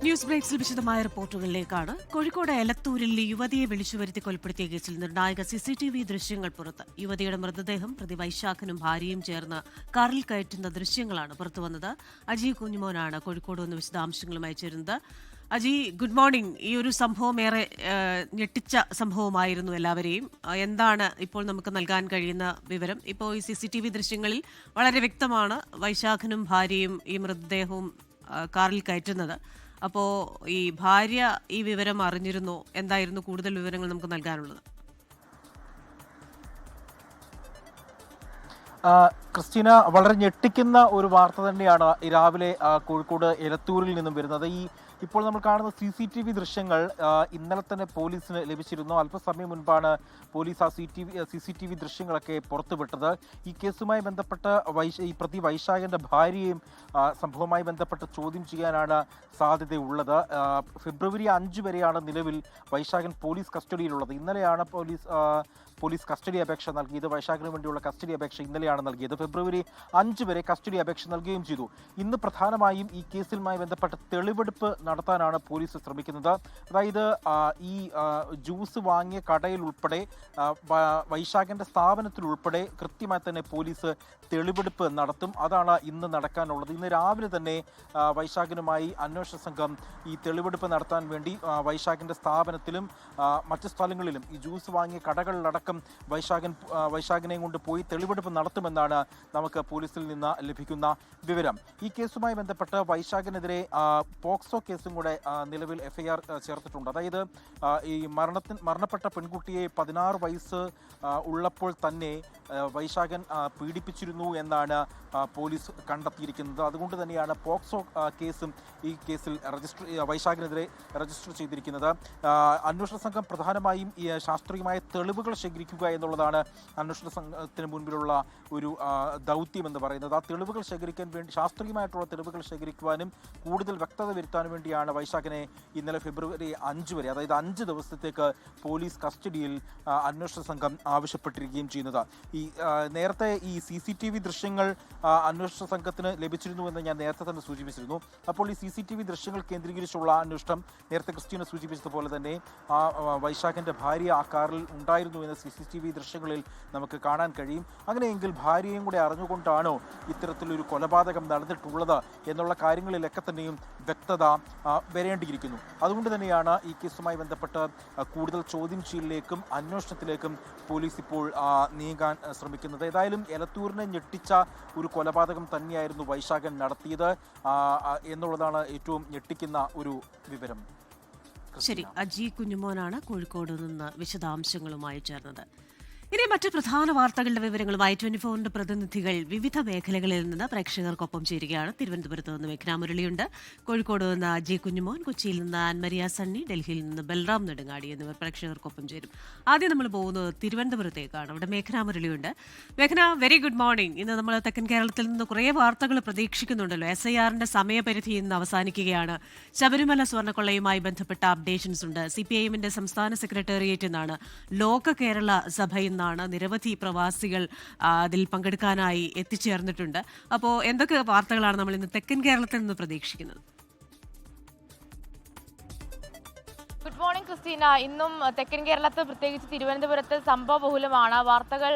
News ബ്രേക്സിൽ വിശദമായ റിപ്പോർട്ടുകളിലേക്കാണ്. കോഴിക്കോട് എലത്തൂരിൽ യുവതിയെ വിളിച്ചുവരുത്തി കൊലപ്പെടുത്തിയ കേസിൽ നിർണായക CCTV ദൃശ്യങ്ങൾ പുറത്ത്. യുവതിയുടെ മൃതദേഹം പ്രതി വൈശാഖനും ഭാര്യയും ചേർന്ന് കാറിൽ കയറ്റുന്ന ദൃശ്യങ്ങളാണ് പുറത്തുവന്നത്. അജി കുഞ്ഞുമോനാണ് കോഴിക്കോട് നിന്ന് വിശദാംശങ്ങളുമായി ചേരുന്നത്. Aji, good morning. ഈ ഒരു സംഭവം ഏറെ ഞെട്ടിച്ച സംഭവമായിരുന്നു എല്ലാവരെയും. എന്താണ് ഇപ്പോൾ നമുക്ക് നൽകാൻ കഴിയുന്ന വിവരം? ഇപ്പോൾ ഈ CCTV ദൃശ്യങ്ങളിൽ വളരെ വ്യക്തമാണ് വൈശാഖനും ഭാര്യയും ഈ മൃതദേഹവും കാറിൽ കയറ്റുന്നത്. അപ്പോൾ ഈ ഭാര്യ ഈ വിവരം അറിഞ്ഞിരുന്നോ? എന്തായിരുന്നു കൂടുതൽ വിവരങ്ങൾ നമുക്ക് നൽകാനുള്ളത്? ക്രിസ്റ്റീന, വളരെ ഞെട്ടിക്കുന്ന ഒരു വാർത്ത തന്നെയാണ് രാവിലെ കോഴിക്കോട് എലത്തൂരിൽ നിന്നും വരുന്നത്. ഇപ്പോൾ നമ്മൾ കാണുന്ന CCTV ദൃശ്യങ്ങൾ ഇന്നലെ തന്നെ പോലീസിന് ലഭിച്ചിരുന്നു. അല്പസമയം മുൻപാണ് പോലീസ് ആ CCTV ദൃശ്യങ്ങളൊക്കെ പുറത്തുവിട്ടത്. ഈ കേസുമായി ബന്ധപ്പെട്ട് ഈ പ്രതി വൈശാഖന്റെ ഭാര്യയും സംഭവവുമായി ബന്ധപ്പെട്ട് ചോദ്യം ചെയ്യാനാണ് സാധ്യതയുള്ളത്. ഫെബ്രുവരി 5 വരെയാണ് നിലവിൽ വൈശാഖൻ പോലീസ് കസ്റ്റഡിയിലുള്ളത്. ഇന്നലെയാണ് പോലീസ് കസ്റ്റഡി അപേക്ഷ നൽകിയത്. വൈശാഖിന് വേണ്ടിയുള്ള കസ്റ്റഡി അപേക്ഷ ഇന്നലെയാണ് നൽകിയത്. ഫെബ്രുവരി 5 വരെ കസ്റ്റഡി അപേക്ഷ നൽകുകയും ചെയ്തു. ഇന്ന് പ്രധാനമായും ഈ കേസുമായി ബന്ധപ്പെട്ട തെളിവെടുപ്പ് നടത്താനാണ് പോലീസ് ശ്രമിക്കുന്നത്. അതായത് ഈ ജ്യൂസ് വാങ്ങിയ കടയിൽ ഉൾപ്പെടെ വൈശാഖിന്റെ സ്ഥാപനത്തിൽ ഉൾപ്പെടെ കൃത്യമായി തന്നെ പോലീസ് തെളിവെടുപ്പ് നടത്തും. അതാണ് ഇന്ന് നടക്കാനുള്ളത്. ഇന്ന് രാവിലെ തന്നെ വൈശാഖിനുമായി അന്വേഷണ സംഘം ഈ തെളിവെടുപ്പ് നടത്താൻ വേണ്ടി വൈശാഖിന്റെ സ്ഥാപനത്തിലും മറ്റു സ്ഥലങ്ങളിലും ഈ ജ്യൂസ് വാങ്ങിയ കടകളിലടക്കം വൈശാഖിനെയും കൊണ്ട് പോയി തെളിവെടുപ്പ് നടത്തുമെന്നാണ് നമുക്ക് പോലീസിൽ നിന്ന് ലഭിക്കുന്ന വിവരം. ഈ കേസുമായി ബന്ധപ്പെട്ട് വൈശാഖിനെതിരെ പോക്സോ കേസും കൂടെ നിലവിൽ FIR ചേർത്തിട്ടുണ്ട്. അതായത് ഈ മരണപ്പെട്ട പെൺകുട്ടിയെ 16 വയസ്സ് ഉള്ളപ്പോൾ തന്നെ വൈശാഖൻ പീഡിപ്പിച്ചിരുന്നു എന്നാണ് പോലീസ് കണ്ടെത്തിയിരിക്കുന്നത്. അതുകൊണ്ട് തന്നെയാണ് പോക്സോ കേസും ഈ കേസിൽ വൈശാഖിനെതിരെ രജിസ്റ്റർ ചെയ്തിരിക്കുന്നത്. അന്വേഷണ സംഘം പ്രധാനമായും ഈ ശാസ്ത്രീയമായ തെളിവുകൾ ശേഖരിക്കുക എന്നുള്ളതാണ് അന്വേഷണ സംഘത്തിന് മുൻപിലുള്ള ഒരു ദൗത്യം എന്ന് പറയുന്നത്. ആ തെളിവുകൾ ശേഖരിക്കാൻ വേണ്ടി, ശാസ്ത്രീയമായിട്ടുള്ള തെളിവുകൾ ശേഖരിക്കുവാനും കൂടുതൽ വ്യക്തത വരുത്താനും വേണ്ടിയാണ് വൈശാഖിനെ ഇന്നലെ ഫെബ്രുവരി 5 വരെ, അതായത് 5 ദിവസത്തേക്ക് പോലീസ് കസ്റ്റഡിയിൽ അന്വേഷണ സംഘം ആവശ്യപ്പെട്ടിരിക്കുകയും ചെയ്യുന്നത്. ഈ നേരത്തെ ഈ CCTV ദൃശ്യങ്ങൾ അന്വേഷണ സംഘത്തിന് ലഭിച്ചിരുന്നുവെന്ന് ഞാൻ നേരത്തെ തന്നെ സൂചിപ്പിച്ചിരുന്നു. അപ്പോൾ ഈ CCTV ദൃശ്യങ്ങൾ കേന്ദ്രീകരിച്ചുള്ള അന്വേഷണം നേരത്തെ ക്രിസ്റ്റീന സൂചിപ്പിച്ചതുപോലെ തന്നെ വൈശാഖിന്റെ ഭാര്യ ആ കാറിൽ ഉണ്ടായിരുന്നു എന്ന് CCTV ദൃശ്യങ്ങളിൽ നമുക്ക് കാണാൻ കഴിയും. അങ്ങനെയെങ്കിൽ ഭാര്യയും കൂടെ അറിഞ്ഞുകൊണ്ടാണോ ഇത്തരത്തിലൊരു കൊലപാതകം നടന്നിട്ടുള്ളത് എന്നുള്ള കാര്യങ്ങളിലൊക്കെ തന്നെയും വ്യക്തത വരേണ്ടിയിരിക്കുന്നു. അതുകൊണ്ട് തന്നെയാണ് ഈ കേസുമായി ബന്ധപ്പെട്ട് കൂടുതൽ ചോദ്യം ചെയ്യലിലേക്കും അന്വേഷണത്തിലേക്കും പോലീസ് ഇപ്പോൾ നീങ്ങാൻ ശ്രമിക്കുന്നത്. ഏതായാലും എലത്തൂരിനെ ഞെട്ടിച്ച ഒരു കൊലപാതകം തന്നെയായിരുന്നു വൈശാഖൻ നടത്തിയത് എന്നുള്ളതാണ് ഏറ്റവും ഞെട്ടിക്കുന്ന ഒരു വിവരം. ശരി, അജി കുഞ്ഞുമോനാണ് കോഴിക്കോട് നിന്ന് വിശദാംശങ്ങളുമായി ചേർന്നത്. ഇനി മറ്റ് പ്രധാന വാർത്തകളുടെ വിവരങ്ങളുമായി 24 പ്രതിനിധികൾ വിവിധ മേഖലകളിൽ നിന്ന് പ്രേക്ഷകർക്കൊപ്പം ചേരുകയാണ്. തിരുവനന്തപുരത്ത് നിന്ന് മേഘ്ന മുരളിയുണ്ട്, കോഴിക്കോട് നിന്ന് അജി കുഞ്ഞുമോൻ, കൊച്ചിയിൽ നിന്ന് ആൻമരിയ സണ്ണി, ഡൽഹിയിൽ നിന്ന് ബൽറാം നെടുങ്ങാടി എന്നിവർ പ്രേക്ഷകർക്കൊപ്പം ചേരും. ആദ്യം നമ്മൾ പോകുന്നത് തിരുവനന്തപുരത്തേക്കാണ്. അവിടെ മേഘ്ന മുരളിയുണ്ട്. മേഘ്ന, വെരി ഗുഡ് മോർണിംഗ്. ഇന്ന് നമ്മൾ തെക്കൻ കേരളത്തിൽ നിന്ന് കുറേ വാർത്തകൾ പ്രതീക്ഷിക്കുന്നുണ്ടല്ലോ. SIRന്റെ സമയപരിധി ഇന്ന് അവസാനിക്കുകയാണ്. ശബരിമല സ്വർണ്ണക്കൊള്ളയുമായി ബന്ധപ്പെട്ട അപ്ഡേഷൻസ് ഉണ്ട്. CPIMന്റെ സംസ്ഥാന സെക്രട്ടേറിയറ്റിൽ നിന്നാണ് ലോക കേരള സഭയിൽ നിന്നാണ് നിരവധി പ്രവാസികൾ അതിൽ പങ്കെടുക്കാനായി എത്തിച്ചേർന്നിട്ടുണ്ട്. അപ്പോൾ എന്തൊക്കെ വാർത്തകളാണ് നമ്മൾ ഇന്ന് തെക്കൻ കേരളത്തിൽ നിന്ന് പ്രതീക്ഷിക്കുന്നത്? Good morning Christina. ഇന്നും തെക്കൻ കേരളത്തിൽ പ്രത്യേകിച്ച് തിരുവനന്തപുരത്ത് സംഭവബഹുലമാണ്. വാർത്തകൾ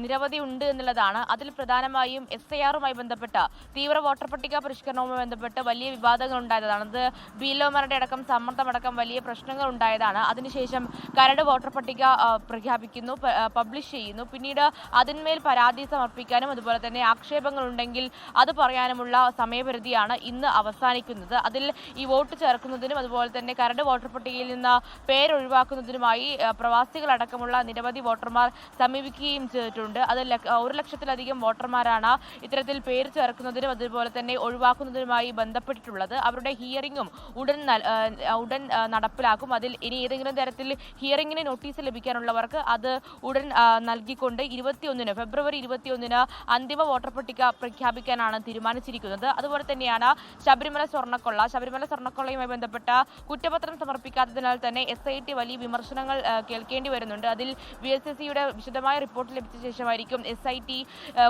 നിരവധി ഉണ്ട് എന്നുള്ളതാണ്. അതിൽ പ്രധാനമായും SIRുമായി ബന്ധപ്പെട്ട തീവ്ര വോട്ടർ പട്ടിക പരിഷ്കരണവുമായി ബന്ധപ്പെട്ട് വലിയ വിവാദങ്ങൾ ഉണ്ടായതാണ്. അത് ബിലോമാരുടെ അടക്കം സമ്മർദ്ദമടക്കം വലിയ പ്രശ്നങ്ങൾ ഉണ്ടായതാണ്. അതിനുശേഷം കരട് വോട്ടർ പട്ടിക പ്രഖ്യാപിക്കുന്നു, പബ്ലിഷ് ചെയ്യുന്നു. പിന്നീട് അതിന്മേൽ പരാതി സമർപ്പിക്കാനും അതുപോലെ തന്നെ ആക്ഷേപങ്ങൾ ഉണ്ടെങ്കിൽ അത് പറയാനുമുള്ള സമയപരിധിയാണ് ഇന്ന് അവസാനിക്കുന്നത്. അതിൽ ഈ വോട്ട് ചേർക്കുന്നതിനും അതുപോലെ തന്നെ കരട് വോട്ടർ പട്ടികയിൽ നിന്ന് പേരൊഴിവാക്കുന്നതിനുമായി പ്രവാസികളടക്കമുള്ള നിരവധി വോട്ടർമാർ സമീപിക്കുകയും ചെയ്തിട്ടുണ്ട്. അത് 1 ലക്ഷത്തിലധികം വോട്ടർമാരാണ് ഇത്തരത്തിൽ പേര് ചേർക്കുന്നതിനും അതുപോലെ തന്നെ ഒഴിവാക്കുന്നതിനുമായി ബന്ധപ്പെട്ടിട്ടുള്ളത്. അവരുടെ ഹിയറിംഗും ഉടൻ നടപ്പിലാക്കും. അതിൽ ഇനി ഏതെങ്കിലും തരത്തിൽ ഹിയറിംഗിന് നോട്ടീസ് ലഭിക്കാനുള്ളവർക്ക് അത് ഉടൻ നൽകിക്കൊണ്ട് ഫെബ്രുവരി 21 അന്തിമ വോട്ടർ പട്ടിക പ്രഖ്യാപിക്കാനാണ് തീരുമാനിച്ചിരിക്കുന്നത്. അതുപോലെ തന്നെയാണ് ശബരിമല സ്വർണ്ണക്കൊള്ളയുമായി ബന്ധപ്പെട്ട കുറ്റപത്രം സമർപ്പിക്കാത്തതിന് എന്നതിനാൽ തന്നെ SIT വലിയ വിമർശനങ്ങൾ കേൾക്കേണ്ടി വരുന്നുണ്ട്. അതിൽ VSSCയുടെ വിശദമായ റിപ്പോർട്ട് ലഭിച്ച ശേഷമായിരിക്കും SIT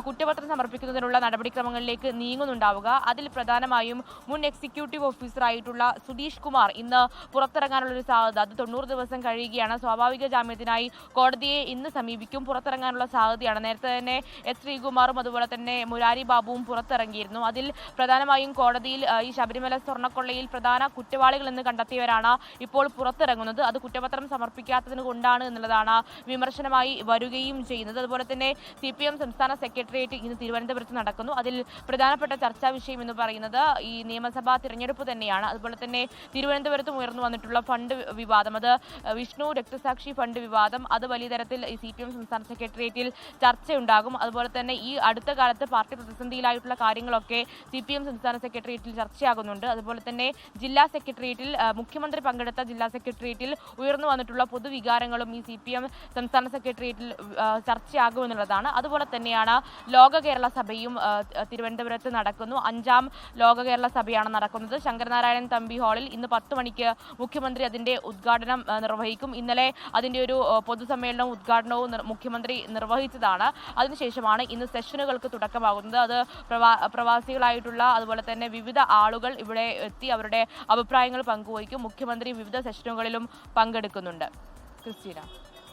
കുറ്റപത്രം സമർപ്പിക്കുന്നതിനുള്ള നടപടിക്രമങ്ങളിലേക്ക് നീങ്ങുന്നുണ്ടാവുക. അതിൽ പ്രധാനമായും മുൻ എക്സിക്യൂട്ടീവ് ഓഫീസറായിട്ടുള്ള സുധീഷ് കുമാർ ഇന്ന് പുറത്തിറങ്ങാനുള്ളൊരു സാധ്യത, അത് 90 ദിവസം കഴിയുകയാണ്. സ്വാഭാവിക ജാമ്യത്തിനായി കോടതിയെ ഇന്ന് സമീപിക്കും, പുറത്തിറങ്ങാനുള്ള സാധ്യതയാണ്. നേരത്തെ തന്നെ S. ശ്രീകുമാറും അതുപോലെ തന്നെ മുരാരി ബാബുവും പുറത്തിറങ്ങിയിരുന്നു. അതിൽ പ്രധാനമായും കോടതിയിൽ ഈ ശബരിമല സ്വർണ്ണക്കൊള്ളയിൽ പ്രധാന കുറ്റവാളികൾ എന്ന് കണ്ടെത്തിയവരാണ് ഇപ്പോൾ പുറത്തിറങ്ങുന്നത്. അത് കുറ്റപത്രം സമർപ്പിക്കാത്തതിന് കൊണ്ടാണ് എന്നുള്ളതാണ് വിമർശനമായി വരികയും ചെയ്യുന്നത്. അതുപോലെ തന്നെ CPM സംസ്ഥാന സെക്രട്ടേറിയറ്റ് ഇന്ന് തിരുവനന്തപുരത്ത് നടക്കുന്നു. അതിൽ പ്രധാനപ്പെട്ട ചർച്ചാ വിഷയം എന്ന് പറയുന്നത് ഈ നിയമസഭാ തിരഞ്ഞെടുപ്പ് തന്നെയാണ്. അതുപോലെ തന്നെ തിരുവനന്തപുരത്തും ഉയർന്നു വന്നിട്ടുള്ള ഫണ്ട് വിവാദം, അത് വിഷ്ണു രക്തസാക്ഷി ഫണ്ട് വിവാദം, അത് വലിയ തരത്തിൽ ഈ CPM സംസ്ഥാന സെക്രട്ടേറിയറ്റിൽ ചർച്ചയുണ്ടാകും. അതുപോലെ തന്നെ ഈ അടുത്ത കാലത്ത് പാർട്ടി പ്രതിസന്ധിയിലായിട്ടുള്ള കാര്യങ്ങളൊക്കെ CPM സംസ്ഥാന സെക്രട്ടേറിയറ്റിൽ ചർച്ചയാകുന്നുണ്ട്. അതുപോലെ തന്നെ ജില്ലാ സെക്രട്ടേറിയറ്റിൽ മുഖ്യമന്ത്രി പങ്കെടുത്ത ജില്ലാ സെക്രട്ടേറിയറ്റിൽ ഉയർന്നു വന്നിട്ടുള്ള പൊതുവികാരങ്ങളും ഈ CPM സംസ്ഥാന സെക്രട്ടേറിയറ്റിൽ ചർച്ചയാകുമെന്നുള്ളതാണ്. അതുപോലെ തന്നെയാണ് ലോക കേരള സഭയും തിരുവനന്തപുരത്ത് നടക്കുന്നു. 5ാം ലോക കേരള സഭയാണ് നടക്കുന്നത്. ശങ്കരനാരായണൻ തമ്പി ഹാളിൽ ഇന്ന് 10 മണിക്ക് മുഖ്യമന്ത്രി അതിന്റെ ഉദ്ഘാടനം നിർവഹിക്കും. ഇന്നലെ അതിന്റെ ഒരു പൊതുസമ്മേളനവും ഉദ്ഘാടനവും മുഖ്യമന്ത്രി നിർവഹിച്ചതാണ്. അതിനുശേഷമാണ് ഇന്ന് സെഷനുകൾക്ക് തുടക്കമാകുന്നത്. അത് പ്രവാസികളായിട്ടുള്ള അതുപോലെ തന്നെ വിവിധ ആളുകൾ ഇവിടെ എത്തി അവരുടെ അഭിപ്രായങ്ങൾ പങ്കുവയ്ക്കും. മുഖ്യമന്ത്രി വിവിധ സെഷനുകളിലും പങ്കെടുക്കുന്നുണ്ട്. ക്രിസ്റ്റീന.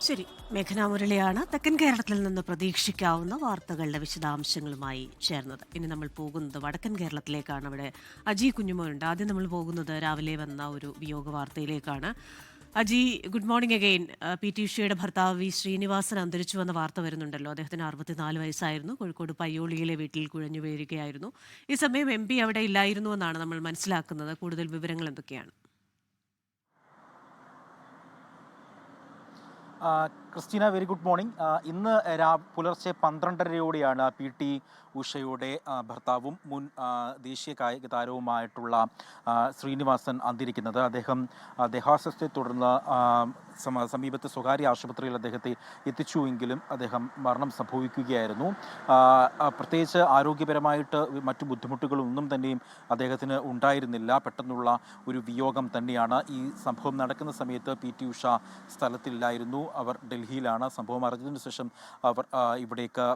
ശരി, മേഘന മുരളിയാണ് തെക്കൻ കേരളത്തിൽ നിന്ന് പ്രതീക്ഷിക്കാവുന്ന വാർത്തകളുടെ വിശദാംശങ്ങളുമായി ചേർന്നത്. ഇനി നമ്മൾ പോകുന്നത് വടക്കൻ കേരളത്തിലേക്കാണ്. അവിടെ അജി കുഞ്ഞുമോനുണ്ട്. ആദ്യം നമ്മൾ പോകുന്നത് രാവിലെ വന്ന ഒരു വിയോഗ വാർത്തയിലേക്കാണ്. Aji, good morning again. PT ഉഷയുടെ ഭർത്താവ് V. ശ്രീനിവാസൻ അന്തരിച്ചു വന്ന വാർത്ത വരുന്നുണ്ടല്ലോ. അദ്ദേഹത്തിന് 64 വയസ്സായിരുന്നു. കോഴിക്കോട് പയ്യോളിയിലെ വീട്ടിൽ കുഴഞ്ഞു വീഴുകയായിരുന്നു. ഈ സമയം MP അവിടെ ഇല്ലായിരുന്നു എന്നാണ് നമ്മൾ മനസ്സിലാക്കുന്നത്. കൂടുതൽ വിവരങ്ങൾ എന്തൊക്കെയാണ്? Christina, very good morning. ഇന്ന് പുലർച്ചെ 12:30 PT ഉഷയുടെ ഭർത്താവും മുൻ ദേശീയ കായിക താരവുമായിട്ടുള്ള ശ്രീനിവാസൻ അന്തരിക്കുന്നത്. അദ്ദേഹം ദേഹാസ്വസ്ഥയെ തുടർന്ന് സമീപത്തെ സ്വകാര്യ ആശുപത്രിയിൽ അദ്ദേഹത്തെ എത്തിച്ചുവെങ്കിലും അദ്ദേഹം മരണം സംഭവിക്കുകയായിരുന്നു. പ്രത്യേകിച്ച് ആരോഗ്യപരമായിട്ട് മറ്റു ബുദ്ധിമുട്ടുകളൊന്നും തന്നെയും അദ്ദേഹത്തിന് ഉണ്ടായിരുന്നില്ല. പെട്ടെന്നുള്ള ഒരു വിയോഗം തന്നെയാണ്. ഈ സംഭവം നടക്കുന്ന സമയത്ത് PT ഉഷ സ്ഥലത്തില്ലായിരുന്നു. അവർ ഡൽഹിയിലാണ്. സംഭവം അറിഞ്ഞതിനു ശേഷം അവർ ഇവിടേക്ക്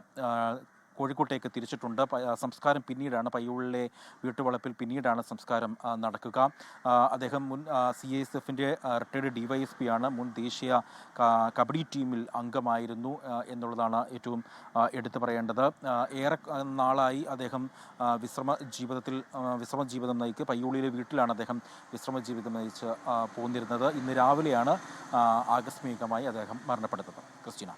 കോഴിക്കോട്ടേക്ക് തിരിച്ചിട്ടുണ്ട്. സംസ്കാരം പിന്നീടാണ് പയ്യോളിലെ വീട്ടുവളപ്പിൽ പിന്നീടാണ് സംസ്കാരം നടക്കുക. അദ്ദേഹം മുൻ CISFൻ്റെ റിട്ടയർഡ് DYSP ആണ്. മുൻ ദേശീയ കബഡി ടീമിൽ അംഗമായിരുന്നു എന്നുള്ളതാണ് ഏറ്റവും എടുത്തു പറയേണ്ടത്. ഏറെ നാളായി അദ്ദേഹം വിശ്രമ ജീവിതം നയിക്കുക. പയ്യോളിയിലെ വീട്ടിലാണ് അദ്ദേഹം വിശ്രമ ജീവിതം നയിച്ച് പോന്നിരുന്നത്. ഇന്ന് രാവിലെയാണ് ആകസ്മികമായി അദ്ദേഹം മരണപ്പെടുന്നത്. ക്രിസ്റ്റീന.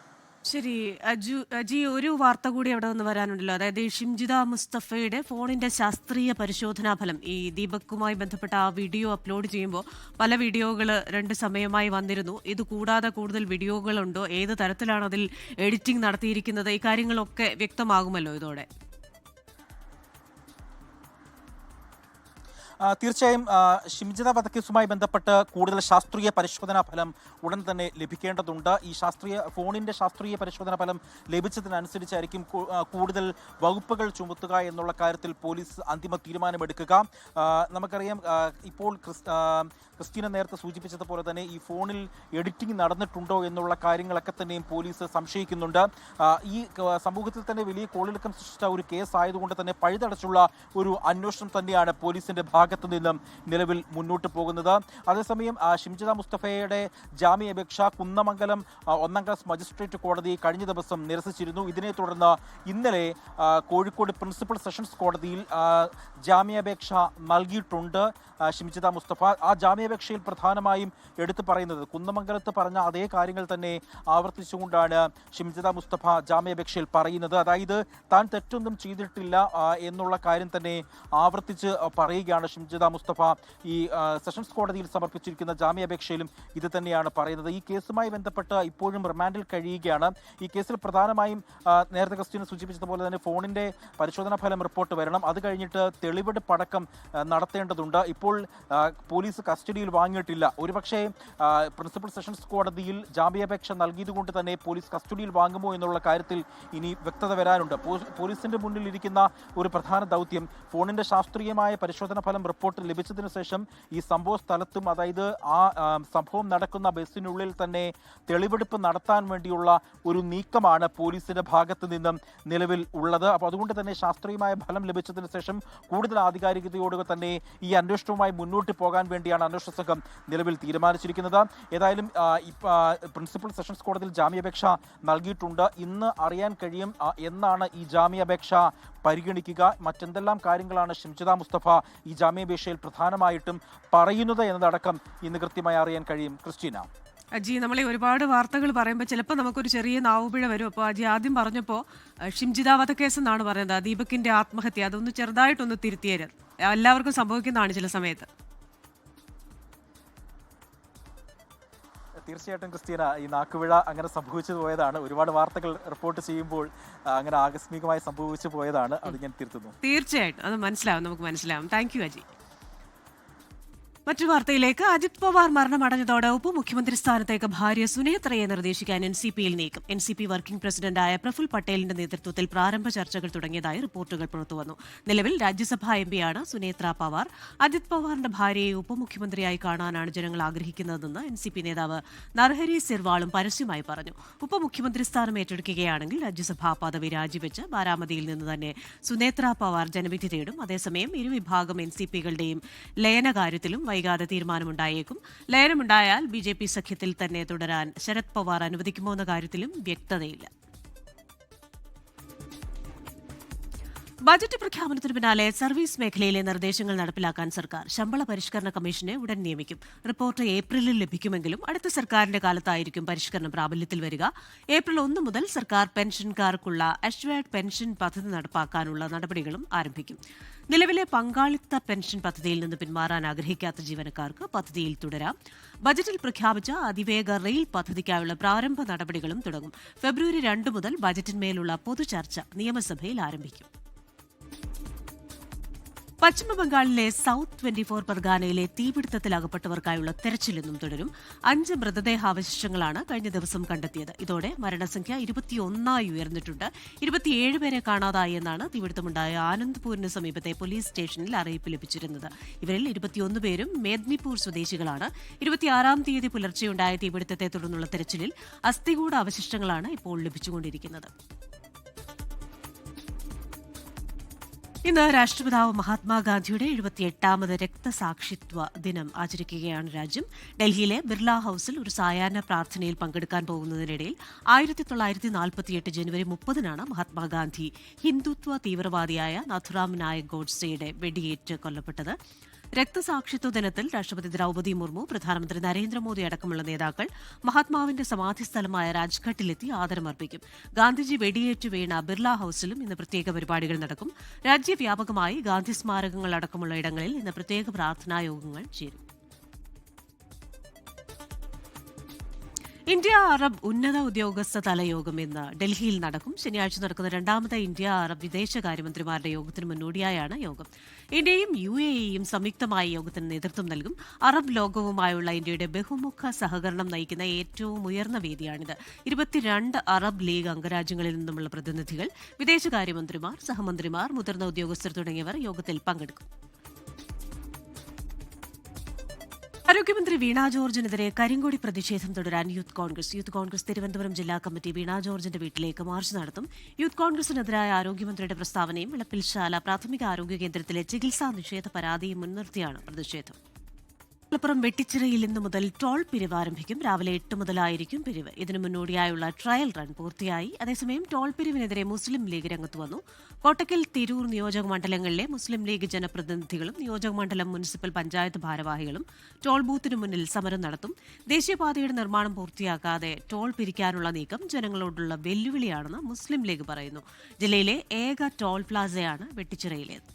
ശരി, അജി, ഒരു വാർത്ത കൂടി അവിടെ നിന്ന് വരാനുണ്ടല്ലോ. അതായത് ഷിംജിത മുസ്തഫയുടെ ഫോണിന്റെ ശാസ്ത്രീയ പരിശോധനാ ഫലം, ഈ ദീപക്കുമായി ബന്ധപ്പെട്ട ആ വീഡിയോ അപ്ലോഡ് ചെയ്യുമ്പോൾ പല വീഡിയോകൾ 2 സമയമായി വന്നിരുന്നു. ഇത് കൂടാതെ കൂടുതൽ വീഡിയോകളുണ്ടോ? ഏത് തരത്തിലാണ് അതിൽ എഡിറ്റിംഗ് നടത്തിയിരിക്കുന്നത്? ഈ കാര്യങ്ങളൊക്കെ വ്യക്തമാകുമല്ലോ ഇതോടെ. തീർച്ചയായും ഷിംജിത വധക്കേസുമായി ബന്ധപ്പെട്ട് കൂടുതൽ ശാസ്ത്രീയ പരിശോധനാ ഫലം ഉടൻ തന്നെ ലഭിക്കേണ്ടതുണ്ട്. ഈ ഫോണിൻ്റെ ശാസ്ത്രീയ പരിശോധനാ ഫലം ലഭിച്ചതിനനുസരിച്ചായിരിക്കും കൂടുതൽ വകുപ്പുകൾ ചുമത്തുക എന്നുള്ള കാര്യത്തിൽ പോലീസ് അന്തിമ തീരുമാനമെടുക്കുക. നമുക്കറിയാം, ഇപ്പോൾ ക്രിസ്റ്റീന നേരത്തെ സൂചിപ്പിച്ചതുപോലെ തന്നെ ഈ ഫോണിൽ എഡിറ്റിംഗ് നടന്നിട്ടുണ്ടോ എന്നുള്ള കാര്യങ്ങളൊക്കെ തന്നെയും പോലീസ് സംശയിക്കുന്നുണ്ട്. ഈ സമൂഹത്തിൽ തന്നെ വലിയ കോളിളക്കം സൃഷ്ടിച്ച ഒരു കേസ് ആയതുകൊണ്ട് തന്നെ പഴുതടച്ചുള്ള ഒരു അന്വേഷണം തന്നെയാണ് പോലീസിന്റെ ഭാഗത്തു നിന്നും നിലവിൽ മുന്നോട്ട് പോകുന്നത്. അതേസമയം ഷിംജിത മുസ്തഫയുടെ ജാമ്യാപേക്ഷ കുന്നമംഗലം 1ാം ക്ലാസ് മജിസ്ട്രേറ്റ് കോടതി കഴിഞ്ഞ ദിവസം നിരസിച്ചിരുന്നു. ഇതിനെ തുടർന്ന് ഇന്നലെ കോഴിക്കോട് പ്രിൻസിപ്പൽ സെഷൻസ് കോടതിയിൽ ജാമ്യാപേക്ഷ നൽകിയിട്ടുണ്ട് ഷിംജിത മുസ്തഫ. ആ ജാമ്യാപേക്ഷയിൽ പ്രധാനമായും എടുത്തു പറയുന്നത് കുന്നമംഗലത്ത് പറഞ്ഞ അതേ കാര്യങ്ങൾ തന്നെ ആവർത്തിച്ചുകൊണ്ടാണ് ഷിംജിത മുസ്തഫ ജാമ്യാപേക്ഷയിൽ പറയുന്നത്. അതായത് താൻ തെറ്റൊന്നും ചെയ്തിട്ടില്ല എന്നുള്ള കാര്യം തന്നെ ആവർത്തിച്ച് പറയുകയാണ് ഷിംജിത മുസ്തഫ. ഈ സെഷൻസ് കോടതിയിൽ സമർപ്പിച്ചിരിക്കുന്ന ജാമ്യാപേക്ഷയിലും ഇത് തന്നെയാണ് പറയുന്നത്. ഈ കേസുമായി ബന്ധപ്പെട്ട് ഇപ്പോഴും റിമാൻഡിൽ കഴിയുകയാണ്. ഈ കേസിൽ പ്രധാനമായും നേരത്തെ ക്രിസ്റ്റീന സൂചിപ്പിച്ചതുപോലെ തന്നെ ഫോണിന്റെ പരിശോധനാ ഫലം റിപ്പോർട്ട് വരണം. അത് കഴിഞ്ഞിട്ട് തെളിവെടുപ്പടക്കം നടത്തേണ്ടതുണ്ട്. ഇപ്പോൾ പോലീസ് കസ്റ്റഡിയിൽ വാങ്ങിയിട്ടില്ല. ഒരുപക്ഷെ പ്രിൻസിപ്പൽ സെഷൻസ് കോടതിയിൽ ജാമ്യാപേക്ഷ നൽകിയതുകൊണ്ട് തന്നെ പോലീസ് കസ്റ്റഡിയിൽ വാങ്ങുമോ എന്നുള്ള കാര്യത്തിൽ ഇനി വ്യക്തത വരാനുണ്ട്. പോലീസിന്റെ മുന്നിൽ ഇരിക്കുന്ന ഒരു പ്രധാന ദൗത്യം ഫോണിന്റെ ശാസ്ത്രീയമായ പരിശോധന ഫലം റിപ്പോർട്ട് ലഭിച്ചതിന് ശേഷം ഈ സംഭവ സ്ഥലത്തും, അതായത് ആ സംഭവം നടക്കുന്ന ബസ്സിനുള്ളിൽ തന്നെ തെളിവെടുപ്പ് നടത്താൻ വേണ്ടിയുള്ള ഒരു നീക്കമാണ് പോലീസിന്റെ ഭാഗത്ത് നിന്നും നിലവിൽ ഉള്ളത്. അപ്പോൾ അതുകൊണ്ട് തന്നെ ശാസ്ത്രീയമായ ഫലം ലഭിച്ചതിന് ശേഷം കൂടുതൽ ആധികാരികതയോടെ തന്നെ ഈ അന്വേഷണവുമായി മുന്നോട്ട് പോകാൻ വേണ്ടിയാണ് അന്വേഷണ സംഘം നിലവിൽ തീരുമാനിച്ചിരിക്കുന്നത്. ഏതായാലും പ്രിൻസിപ്പൽ സെഷൻസ് കോടതിയിൽ ജാമ്യാപേക്ഷ നൽകിയിട്ടുണ്ട്. ഇന്ന് അറിയാൻ കഴിയും എന്നാണ് ഈ ജാമ്യാപേക്ഷ പരിഗണിക്കുക. മറ്റെന്തെല്ലാം കാര്യങ്ങളാണ് ഷിംജിത മുസ്തഫ ഈ ജാമ്യാപേക്ഷയിൽ പ്രധാനമായിട്ടും പറയുന്നത് എന്നതടക്കം ഇന്ന് കൃത്യമായി അറിയാൻ കഴിയും. ക്രിസ്റ്റീന. അജി, നമ്മളെ ഒരുപാട് വാർത്തകൾ പറയുമ്പോൾ ചിലപ്പോൾ നമുക്കൊരു ചെറിയ നാവുപിഴ വരും. അപ്പോൾ അജി ആദ്യം പറഞ്ഞപ്പോൾ ഷിംജിത വധക്കേസ് എന്നാണ് പറയുന്നത്, ദീപകിന്റെ ആത്മഹത്യ. അതൊന്ന് ചെറുതായിട്ടൊന്ന് തിരുത്തിയത്. എല്ലാവർക്കും സംഭവിക്കുന്നതാണ് ചില സമയത്ത്. തീർച്ചയായിട്ടും ക്രിസ്റ്റീന, ഈ നാക്കുപിഴ അങ്ങനെ സംഭവിച്ചു പോയതാണ്. ഒരുപാട് വാർത്തകൾ റിപ്പോർട്ട് ചെയ്യുമ്പോൾ അങ്ങനെ ആകസ്മികമായി സംഭവിച്ചു പോയതാണ്. അത് ഞാൻ തിരുത്തുന്നു. തീർച്ചയായിട്ടും അത് നമുക്ക് മനസ്സിലാവും. Thank you Aji. മറ്റു വാർത്തയിലേക്ക്. അജിത് പവാർ മരണമടഞ്ഞതോടെ ഉപമുഖ്യമന്ത്രി സ്ഥാനത്തേക്ക് ഭാര്യ സുനേത്രയെ നിർദ്ദേശിക്കാൻ എൻസിപിയിൽ നീക്കം. എൻസിപി വർക്കിംഗ് പ്രസിഡന്റായ പ്രഫുൽ പട്ടേലിന്റെ നേതൃത്വത്തിൽ പ്രാരംഭ ചർച്ചകൾ തുടങ്ങിയതായി റിപ്പോർട്ടുകൾ പുറത്തുവന്നു. നിലവിൽ രാജ്യസഭാ എംപിയാണ് സുനേത്ര പവാർ. അജിത് പവാറിന്റെ ഭാര്യയെ ഉപമുഖ്യമന്ത്രിയായി കാണാനാണ് ജനങ്ങൾ ആഗ്രഹിക്കുന്നതെന്ന് എൻസിപി നേതാവ് നർഹരി സിർവാളും പരസ്യമായി പറഞ്ഞു. ഉപമുഖ്യമന്ത്രി സ്ഥാനം ഏറ്റെടുക്കുകയാണെങ്കിൽ രാജ്യസഭാ പദവി രാജിവെച്ച് ബാരാമതിയിൽ നിന്ന് തന്നെ സുനേത്ര പവാർ ജനവിധി തേടും. അതേസമയം ഇരുവിഭാഗം എൻസിപികളുടെയും ലയന കാര്യത്തിലും വൈകാതെ തീരുമാനമുണ്ടായേക്കും. ലയനമുണ്ടായാൽ ബിജെപി സഖ്യത്തിൽ തന്നെ തുടരാൻ ശരത് പവാർ അനുവദിക്കുമോ എന്ന കാര്യത്തിലും വ്യക്തതയില്ല. ബജറ്റ് പ്രഖ്യാപനത്തിന് പിന്നാലെ സർവീസ് മേഖലയിലെ നിർദ്ദേശങ്ങൾ നടപ്പിലാക്കാൻ സർക്കാർ ശമ്പള പരിഷ്കരണ കമ്മീഷനെ ഉടൻ നിയമിക്കും. റിപ്പോർട്ട് ഏപ്രിലിൽ ലഭിക്കുമെങ്കിലും അടുത്ത സർക്കാരിന്റെ കാലത്തായിരിക്കും പരിഷ്കരണം പ്രാബല്യത്തിൽ വരിക. ഏപ്രിൽ 1 മുതൽ സർക്കാർ പെൻഷൻകാർക്കുള്ള അഷ്വേർഡ് പെൻഷൻ പദ്ധതി നടപ്പാക്കാനുള്ള നടപടികളും ആരംഭിക്കും. നിലവിലെ പങ്കാളിത്ത പെൻഷൻ പദ്ധതിയിൽ നിന്ന് പിന്മാറാൻ ആഗ്രഹിക്കാത്ത ജീവനക്കാർക്ക് പദ്ധതിയിൽ തുടരാം. ബജറ്റിൽ പ്രഖ്യാപിച്ച അതിവേഗ റെയിൽ പദ്ധതിക്കായുള്ള പ്രാരംഭ നടപടികളും തുടങ്ങും. ഫെബ്രുവരി 2 മുതൽ ബജറ്റിന്മേലുള്ള പൊതുചർച്ച നിയമസഭയിൽ ആരംഭിക്കും. പശ്ചിമബംഗാളിലെ സൌത്ത് 24 പർഗാനയിലെ തീപിടുത്തത്തിൽ അകപ്പെട്ടവർക്കായുള്ള തെരച്ചിൽ ഇന്നും തുടരും. 5 മൃതദേഹാവശിഷ്ടങ്ങളാണ് കഴിഞ്ഞ ദിവസം കണ്ടെത്തിയത്. ഇതോടെ മരണസംഖ്യ 21 ഉയർന്നിട്ടുണ്ട്. 27 പേരെ കാണാതായി എന്നാണ് തീപിടുത്തമുണ്ടായ ആനന്ദ്പൂരിന് സമീപത്തെ പോലീസ് സ്റ്റേഷനിൽ അറിയിപ്പ് ലഭിച്ചിരുന്നത്. ഇവരിൽ 21 പേരും മേദ്നിപൂർ സ്വദേശികളാണ്. 26-ാം തീയതി പുലർച്ചെയുണ്ടായ തീപിടുത്തത്തെ തുടർന്നുള്ള തെരച്ചിലിൽ അസ്ഥികൂട അവശിഷ്ടങ്ങളാണ് ഇപ്പോൾ ലഭിച്ചുകൊണ്ടിരിക്കുന്നത്. ഇന്ന് രാഷ്ട്രപിതാവ് മഹാത്മാഗാന്ധിയുടെ 78ാമത് രക്തസാക്ഷിത്വ ദിനം ആചരിക്കുകയാണ് രാജ്യം. ഡൽഹിയിലെ ബിർള ഹൌസിൽ ഒരു സായാഹ്ന പ്രാർത്ഥനയിൽ പങ്കെടുക്കാൻ പോകുന്നതിനിടയിൽ 1948 ജനുവരി 30-നാണ് മഹാത്മാഗാന്ധി ഹിന്ദുത്വ തീവ്രവാദിയായ നാഥുറാം നായക് ഗോഡ്സെയുടെ വെടിയേറ്റ് കൊല്ലപ്പെട്ടത്. രക്തസാക്ഷിത്വ ദിനത്തിൽ രാഷ്ട്രപതി ദ്രൌപദി മുർമു, പ്രധാനമന്ത്രി നരേന്ദ്രമോദി അടക്കമുള്ള നേതാക്കൾ മഹാത്മാവിന്റെ സമാധി സ്ഥലമായ രാജ്ഘട്ടിലെത്തി ആദരമർപ്പിക്കും. ഗാന്ധിജി വെടിയേറ്റ് വീണ ബിർള ഹൌസിലും ഇന്ന് പ്രത്യേക പരിപാടികൾ നടക്കും. രാജ്യവ്യാപകമായി ഗാന്ധി സ്മാരകങ്ങൾ അടക്കമുള്ള ഇടങ്ങളിൽ ഇന്ന് പ്രത്യേക പ്രാർത്ഥനാ യോഗങ്ങൾ ചേരും. ഇന്ത്യ അറബ് ഉന്നത ഉദ്യോഗസ്ഥ തലയോഗം ഇന്ന് ഡൽഹിയിൽ നടക്കും. ശനിയാഴ്ച നടക്കുന്ന 2ാമത് ഇന്ത്യ അറബ് വിദേശകാര്യമന്ത്രിമാരുടെ യോഗത്തിന് മുന്നോടിയായാണ് യോഗം. ഇന്ത്യയും UAEയും സംയുക്തമായി യോഗത്തിന് നേതൃത്വം നൽകും. അറബ് ലോകവുമായുള്ള ഇന്ത്യയുടെ ബഹുമുഖ സഹകരണം നയിക്കുന്ന ഏറ്റവും ഉയർന്ന വേദിയാണിത്. 22 അറബ് ലീഗ് അംഗരാജ്യങ്ങളിൽ നിന്നുമുള്ള പ്രതിനിധികൾ, വിദേശകാര്യമന്ത്രിമാർ, സഹമന്ത്രിമാർ, മുതിർന്ന ഉദ്യോഗസ്ഥർ തുടങ്ങിയവർ യോഗത്തിൽ പങ്കെടുക്കും. ആരോഗ്യമന്ത്രി വീണ ജോർജിനെതിരെ കരിങ്കൊടി പ്രതിഷേധം തുടരാൻ യൂത്ത് കോൺഗ്രസ് തിരുവനന്തപുരം ജില്ലാ കമ്മിറ്റി വീണ ജോർജിന്റെ വീട്ടിലേക്ക് മാർച്ച് നടത്തും. യൂത്ത് കോൺഗ്രസിനെതിരായ ആരോഗ്യമന്ത്രിയുടെ പ്രസ്താവനയും വിളപ്പിൽശാല പ്രാഥമിക ആരോഗ്യ കേന്ദ്രത്തിലെ ചികിത്സാ നിഷേധ പരാതിയും മുൻനിർത്തിയാണ് പ്രതിഷേധം. മലപ്പുറം വെട്ടിച്ചിറയിൽ ഇന്നു മുതൽ ടോൾ പിരിവ് ആരംഭിക്കും. രാവിലെ 8 മുതലായിരിക്കും പിരിവ്. ഇതിനു മുന്നോടിയായുള്ള ട്രയൽ റൺ പൂർത്തിയായി. അതേസമയം ടോൾ പിരിവിനെതിരെ മുസ്ലിം ലീഗ് രംഗത്ത് വന്നു. കോട്ടക്കൽ, തിരൂർ നിയോജക മണ്ഡലങ്ങളിലെ മുസ്ലിം ലീഗ് ജനപ്രതിനിധികളും നിയോജക മണ്ഡലം മുനിസിപ്പൽ പഞ്ചായത്ത് ഭാരവാഹികളും ടോൾ ബൂത്തിനു മുന്നിൽ സമരം നടത്തും. ദേശീയപാതയുടെ നിർമ്മാണം പൂർത്തിയാക്കാതെ ടോൾ പിരിക്കാനുള്ള നീക്കം ജനങ്ങളോടുള്ള വെല്ലുവിളിയാണെന്ന് മുസ്ലിം ലീഗ് പറയുന്നു. ജില്ലയിലെ ഏക ടോൾ പ്ലാസയാണ് വെട്ടിച്ചിറയിലേത്.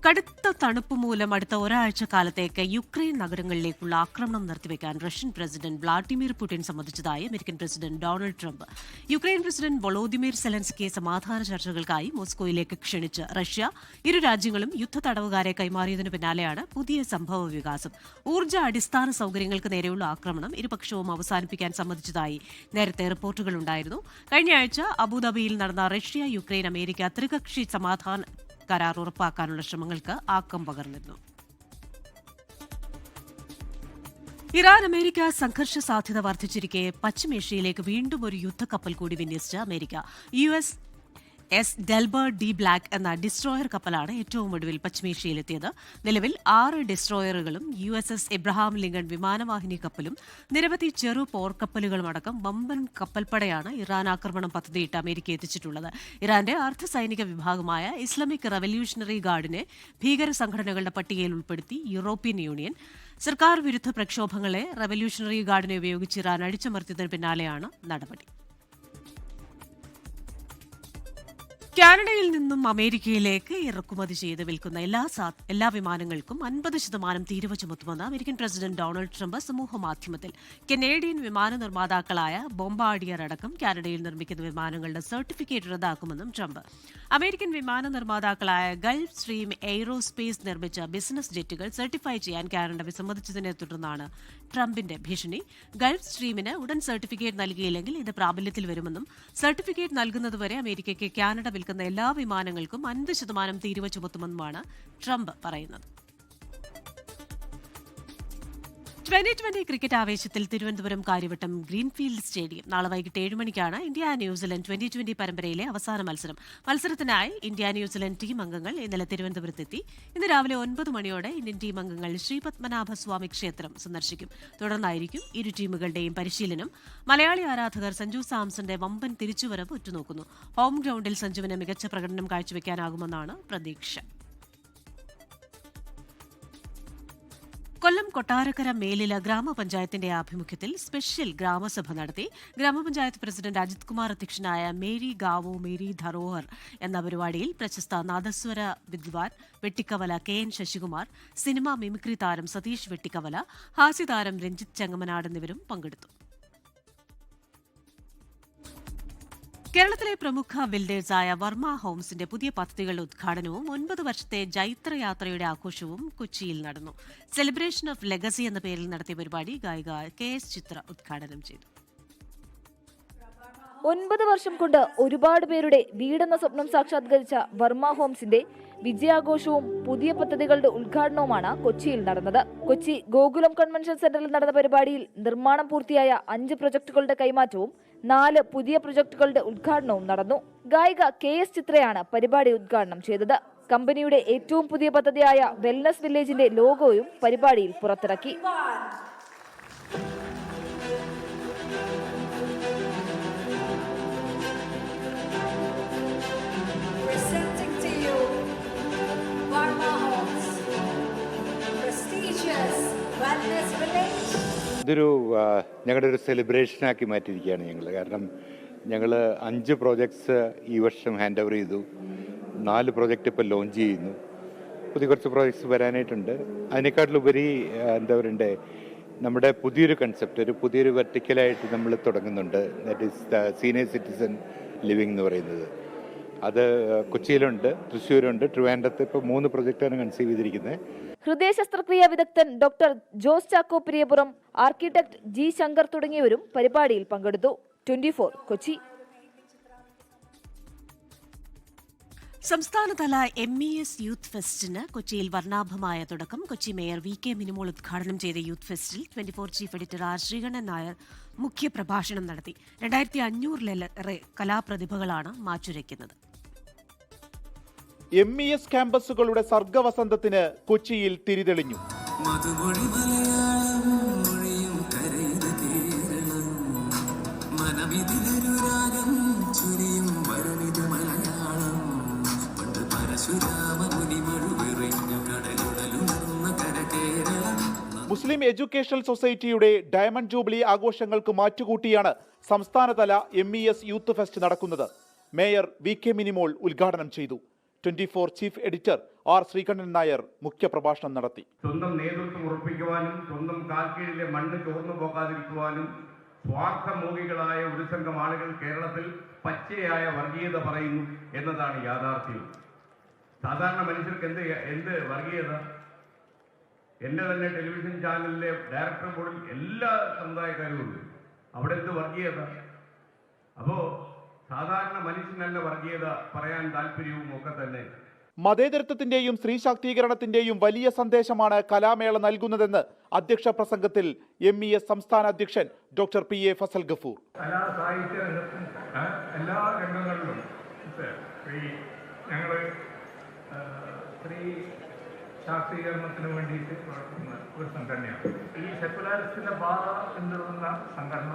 കടുത്ത തണുപ്പ് മൂലം അടുത്ത ഒരാഴ്ച കാലത്തേക്ക് യുക്രൈൻ നഗരങ്ങളിലേക്കുള്ള ആക്രമണം നിർത്തിവെക്കാൻ റഷ്യൻ പ്രസിഡന്റ് വ്ളാഡിമിർ പുടിൻ സമ്മതിച്ചതായി American president Donald Trump. Ukraine president Volodymyr സെലൻസ്കിയെ സമാധാന ചർച്ചകൾക്കായി മോസ്കോയിലേക്ക് ക്ഷണിച്ച് റഷ്യ. ഇരു രാജ്യങ്ങളും യുദ്ധ തടവുകാരെ കൈമാറിയതിനു പിന്നാലെയാണ് പുതിയ സംഭവ വികാസം. ഊർജ്ജ അടിസ്ഥാന സൌകര്യങ്ങൾക്ക് നേരെയുള്ള ആക്രമണം ഇരുപക്ഷവും അവസാനിപ്പിക്കാൻ സമ്മതിച്ചതായി നേരത്തെ റിപ്പോർട്ടുകളുണ്ടായിരുന്നു. കഴിഞ്ഞ ആഴ്ച അബുദാബിയിൽ നടന്ന റഷ്യ, യുക്രൈൻ, അമേരിക്ക ത്രികക്ഷി സമാധാന കരാർ ഉറപ്പാക്കാനുള്ള ശ്രമങ്ങൾക്ക് ആക്കം പകർന്നിരുന്നു. ഇറാൻ അമേരിക്ക സംഘർഷ സാധ്യത വർദ്ധിച്ചിരിക്കെ പശ്ചിമേഷ്യയിലേക്ക് വീണ്ടും ഒരു യുദ്ധക്കപ്പൽ കൂടി വിന്യസിച്ച America USS Delbert D black എന്ന ഡിസ്ട്രോയർ കപ്പലാണ് ഏറ്റവും ഒടുവിൽ പശ്ചിമേഷ്യയിലെത്തിയത്. നിലവിൽ 6 ഡിസ്ട്രോയറുകളും USS എബ്രഹാം ലിങ്കൺ വിമാനവാഹിനി കപ്പലും നിരവധി ചെറു പോർക്കപ്പലുകളും അടക്കം വമ്പൻ കപ്പൽപ്പടയാണ് ഇറാൻ ആക്രമണം പദ്ധതിയിട്ട് അമേരിക്ക എത്തിച്ചിട്ടുള്ളത്. ഇറാന്റെ അർദ്ധസൈനിക വിഭാഗമായ ഇസ്ലാമിക് റവല്യൂഷണറി ഗാർഡിനെ ഭീകര സംഘടനകളുടെ പട്ടികയിൽ ഉൾപ്പെടുത്തി യൂറോപ്യൻ യൂണിയൻ. സർക്കാർ വിരുദ്ധ പ്രക്ഷോഭങ്ങളെ റവല്യൂഷണറി ഗാർഡിനെ ഉപയോഗിച്ച് ഇറാൻ അടിച്ചമർത്തിയതിന് പിന്നാലെയാണ് നടപടി. കാനഡയിൽ നിന്നും അമേരിക്കയിലേക്ക് ഇറക്കുമതി ചെയ്ത് വിൽക്കുന്ന എല്ലാ വിമാനങ്ങൾക്കും 50% തീരുവ ചുമത്തുമെന്ന് അമേരിക്കൻ പ്രസിഡന്റ് ഡൊണാൾഡ് ട്രംപ് സമൂഹമാധ്യമത്തിൽ. കനേഡിയൻ വിമാന നിർമ്മാതാക്കളായ ബോംബാർഡിയർ അടക്കം കാനഡയിൽ നിർമ്മിക്കുന്ന വിമാനങ്ങളുടെ സർട്ടിഫിക്കറ്റ് റദ്ദാക്കുമെന്നും ട്രംപ്. അമേരിക്കൻ വിമാന നിർമ്മാതാക്കളായ ഗൾഫ് സ്ട്രീം എയ്റോസ്പേസ് നിർമ്മിച്ച ബിസിനസ് ജെറ്റുകൾ സർട്ടിഫൈ ചെയ്യാൻ കാനഡ വിസമ്മതിച്ചതിനെ തുടർന്നാണ് ട്രംപിന്റെ ഭീഷണി. ഗൾഫ് സ്ട്രീമിന് ഉടൻ സർട്ടിഫിക്കറ്റ് നൽകിയില്ലെങ്കിൽ ഇത് പ്രാബല്യത്തിൽ വരുമെന്നും സർട്ടിഫിക്കറ്റ് നൽകുന്നതുവരെ അമേരിക്കയ്ക്ക് കാനഡ വിൽക്കുന്ന എല്ലാ വിമാനങ്ങൾക്കും 50% തീരുവ ചുമത്തുമെന്നുമാണ് ട്രംപ് പറയുന്നത്. 2020 ക്രിക്കറ്റ് ആവേശത്തിൽ തിരുവനന്തപുരം കാര്യവട്ടം ഗ്രീൻഫീൽഡ് സ്റ്റേഡിയം നാളെ വൈകിട്ട് 7 മണിക്കാണ് ഇന്ത്യ ന്യൂസിലൻഡ് 2020 പരമ്പരയിലെ അവസാന മത്സരം. മത്സരത്തിനായി ഇന്ത്യ ന്യൂസിലൻഡ് ടീം അംഗങ്ങൾ ഇന്നലെ തിരുവനന്തപുരത്തെത്തി. ഇന്ന് രാവിലെ 9 മണിയോടെ ഇന്ത്യൻ ടീം അംഗങ്ങൾ ശ്രീപത്മനാഭസ്വാമി ക്ഷേത്രം സന്ദർശിക്കും. തുടർന്നായിരിക്കും ഇരു ടീമുകളുടെയും പരിശീലനം. മലയാളി ആരാധകർ സഞ്ജു സാംസന്റെ വമ്പൻ തിരിച്ചുവരവ് ഉറ്റുനോക്കുന്നു. ഹോം ഗ്രൗണ്ടിൽ സഞ്ജുവിന് മികച്ച പ്രകടനം കാഴ്ചവെക്കാനാകുമെന്നാണ് പ്രതീക്ഷ. കൊല്ലം കൊട്ടാരക്കര മേലില ഗ്രാമപഞ്ചായത്തിന്റെ ആഭിമുഖ്യത്തിൽ സ്പെഷ്യൽ ഗ്രാമസഭ നടത്തി. ഗ്രാമപഞ്ചായത്ത് പ്രസിഡന്റ് അജിത് കുമാർ അധ്യക്ഷനായ മേരി ഗാവോ മേരി ധരോഹർ എന്ന പരിപാടിയിൽ പ്രശസ്ത നാദസ്വര വിദ്വാൻ Vettikkavala KN Sasikumar, cinema mimicry താരം സതീഷ് വെട്ടിക്കവല, ഹാസ്യതാരം രഞ്ജിത്ത് ചെങ്ങമനാട് എന്നിവരും പങ്കെടുത്തു. കേരളത്തിലെ പ്രമുഖ ബിൽഡേഴ്സായ വർമ്മ ഹോംസിന്റെ പുതിയ പദ്ധതികളുടെ ഉദ്ഘാടനവും 9 വർഷത്തെ ജൈത്രയാത്രയുടെ ആഘോഷവും കൊച്ചിയിൽ നടന്നു. സെലിബ്രേഷൻ ഓഫ് ലെഗസി എന്ന പേരിൽ നടത്തിയ പരിപാടി ഗായിക KS ചിത്ര ഉദ്ഘാടനം ചെയ്തു. 9 വർഷം കൊണ്ട് ഒരുപാട് പേരുടെ വീടെന്ന സ്വപ്നം സാക്ഷാത്കരിച്ച വർമ്മ ഹോംസിന്റെ വിജയാഘോഷവും പുതിയ പദ്ധതികളുടെ ഉദ്ഘാടനവുമാണ് കൊച്ചിയിൽ നടന്നത്. കൊച്ചി ഗോകുലം കൺവെൻഷൻ സെന്ററിൽ നടന്ന പരിപാടിയിൽ നിർമ്മാണം പൂർത്തിയായ 5 പ്രൊജക്ടുകളുടെ കൈമാറ്റവും 4 പുതിയ പ്രൊജക്ടുകളുടെ ഉദ്ഘാടനവും നടന്നു. ഗായിക KS ചിത്രയാണ് പരിപാടി ഉദ്ഘാടനം ചെയ്തത്. കമ്പനിയുടെ ഏറ്റവും പുതിയ പദ്ധതിയായ വെൽനസ് വില്ലേജിന്റെ ലോഗോയും പരിപാടിയിൽ പുറത്തിറക്കി. ഇതൊരു ഞങ്ങളുടെ ഒരു സെലിബ്രേഷനാക്കി മാറ്റിയിരിക്കുകയാണ് ഞങ്ങൾ. കാരണം ഞങ്ങൾ 5 പ്രോജക്ട്സ് ഈ വർഷം ഹാൻഡ് ഓവർ ചെയ്തു. 4 പ്രോജക്റ്റ് ഇപ്പോൾ ലോഞ്ച് ചെയ്യുന്നു. പുതിയ കുറച്ച് പ്രോജക്ട്സ് വരാനായിട്ടുണ്ട്. അതിനേക്കാട്ടിലുപരി എന്താ പറയണ്ടേ, നമ്മുടെ പുതിയൊരു കൺസെപ്റ്റ്, ഒരു പുതിയൊരു വെർട്ടിക്കലായിട്ട് നമ്മൾ തുടങ്ങുന്നുണ്ട്. That is the senior citizen living എന്ന് പറയുന്നത്. അത് കൊച്ചിയിലുണ്ട്, തൃശ്ശൂരുണ്ട്, ട്രിവാൻഡ്രത്ത് ഇപ്പോൾ 3 പ്രൊജക്റ്റാണ് കൺസീവ് ചെയ്തിരിക്കുന്നത്. ഹൃദയ ശസ്ത്രക്രിയാ വിദഗ്ധൻ doctor Jose Chacko Priyapuram, architect G Shankar തുടങ്ങിയവരും പരിപാടിയിൽ പങ്കെടുത്തു. 24 കൊച്ചി. സംസ്ഥാനതല MES യൂത്ത് ഫെസ്റ്റിന് കൊച്ചിയിൽ വർണ്ണാഭമായ തുടക്കം. കൊച്ചി മേയർ VK മിനിമോൾ ഉദ്ഘാടനം ചെയ്ത യൂത്ത് ഫെസ്റ്റിൽ 24 chief editor R Sreekandan Nair മുഖ്യപ്രഭാഷണം നടത്തി. 2500-ലേറെ കലാപ്രതിഭകളാണ് മാറ്റുരയ്ക്കുന്നത്. MES ക്യാമ്പസുകളുടെ സർഗവസന്തത്തിന് കൊച്ചിയിൽ തിരിതെളിഞ്ഞു. മുസ്ലിം എഡ്യൂക്കേഷണൽ സൊസൈറ്റിയുടെ ഡയമണ്ട് ജൂബിലി ആഘോഷങ്ങൾക്ക് മാറ്റുകൂട്ടിയാണ് സംസ്ഥാനതല MES യൂത്ത് ഫെസ്റ്റ് നടക്കുന്നത്. മേയർ VK മിനിമോൾ ഉദ്ഘാടനം ചെയ്തു. 24 chief editor R Sreekandan Nair മുഖ്യപ്രഭാഷണം നടത്തി. സ്വന്തം നേതൃത്വം ഉറപ്പിക്കുവാനും സ്വന്തം കാൽക്കീഴിലെ മണ്ണ് ചോർന്നു പോകാതിരിക്കുവാനും സ്വാർത്ഥമോഹികളായ ഒരു സംഘം ആളുകൾ കേരളത്തിൽ പച്ചയായ വർഗീയത പറയുന്നു എന്നതാണ് യാഥാർത്ഥ്യം. സാധാരണ മനുഷ്യർക്ക് എന്ത് വർഗീയത? എൻ്റെ തന്നെ ടെലിവിഷൻ ചാനലിലെ ഡയറക്ടർ ബോർഡിൽ എല്ലാ സമുദായക്കാരും ഉണ്ട്. അവിടെ എന്ത് വർഗീയത? അപ്പോൾ സാധാരണ മനുഷ്യനല്ല വർഗീയത പറയാൻ താല്പര്യവും ഒക്കെ തന്നെ. മതേതരത്വത്തിന്റെയും സ്ത്രീ ശാക്തീകരണത്തിന്റെയും വലിയ സന്ദേശമാണ് കലാമേള നൽകുന്നതെന്ന് അധ്യക്ഷ പ്രസംഗത്തിൽ MES സംസ്ഥാന അധ്യക്ഷൻ ഡോക്ടർ PA ഫസൽ ഗഫൂർ. കലാ സാഹിത്യ രംഗത്തും എല്ലാ രംഗങ്ങളിലും ഞങ്ങൾ സ്ത്രീ ശാക്തീകരണത്തിന് വേണ്ടിയിട്ട് പ്രവർത്തിക്കുന്ന ഒരു സംഘടനയാണ്. ഈ സെക്കുലാരിസ്റ്റിന്റെ ബാധ എന്നുള്ള സംഘടന